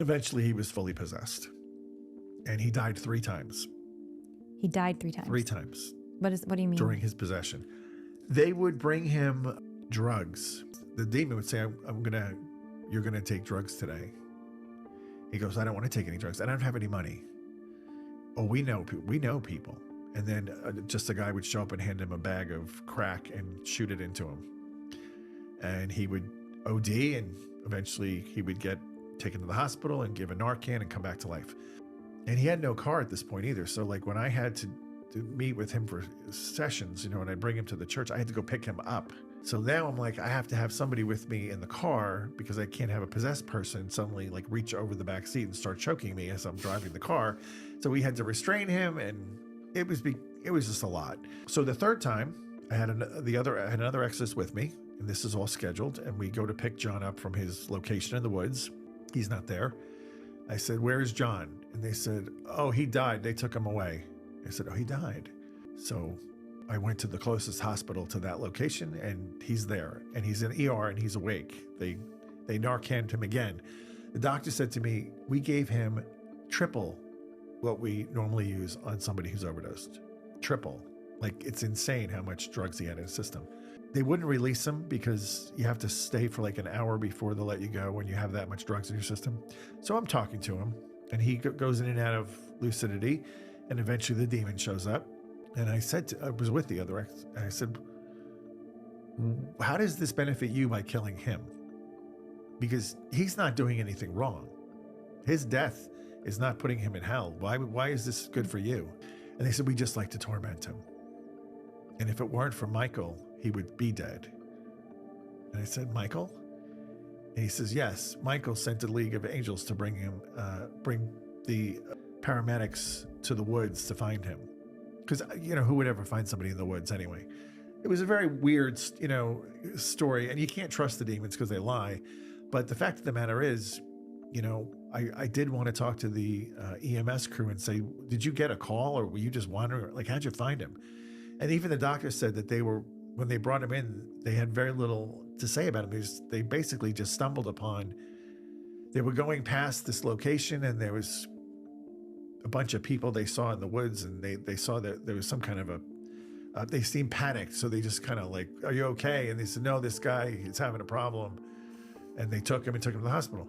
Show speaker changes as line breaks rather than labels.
Eventually, he was fully possessed, and he died 3 times.
He died 3 times?
3 times.
What do you mean?
During his possession. They would bring him drugs. The demon would say, you're gonna take drugs today. He goes, I don't want to take any drugs. I don't have any money. Oh, we know people. And then just a guy would show up and hand him a bag of crack and shoot it into him. And he would OD, and eventually he would get taken to the hospital and give a Narcan and come back to life. And he had no car at this point either. So like when I had to meet with him for sessions, and I'd bring him to the church, I had to go pick him up. So now I'm like, I have to have somebody with me in the car because I can't have a possessed person suddenly like reach over the back seat and start choking me as I'm driving the car. So we had to restrain him, and it was just a lot. So the third time I had another exorcist with me, and this is all scheduled, and we go to pick John up from his location in the woods. He's not there. I said, where's John? And they said, oh, he died. They took him away. I said, oh, he died. So I went to the closest hospital to that location, and he's there, and he's in ER, and he's awake. They Narcaned him again. The doctor said to me, we gave him triple what we normally use on somebody who's overdosed. Triple. Like, it's insane how much drugs he had in his system. They wouldn't release him because you have to stay for like an hour before they'll let you go when you have that much drugs in your system. So I'm talking to him, and he goes in and out of lucidity, and eventually the demon shows up. And I was with the other ex, and I said, how does this benefit you by killing him? Because he's not doing anything wrong. His death is not putting him in hell. Why is this good for you? And they said, we just like to torment him. And if it weren't for Michael, he would be dead. And I said, Michael? And he says, yes, Michael sent a League of Angels to bring the paramedics to the woods to find him. Because, who would ever find somebody in the woods anyway? It was a very weird, story, and you can't trust the demons because they lie. But the fact of the matter is, I did want to talk to the EMS crew and say, did you get a call, or were you just wandering? Like, how'd you find him? And even the doctor said that when they brought him in, they had very little to say about him. They basically just stumbled upon, they were going past this location, and there was a bunch of people they saw in the woods, and they saw that there was some kind of they seemed panicked. So they just kind of like, are you okay? And they said, no, this guy is having a problem. And they took him to the hospital.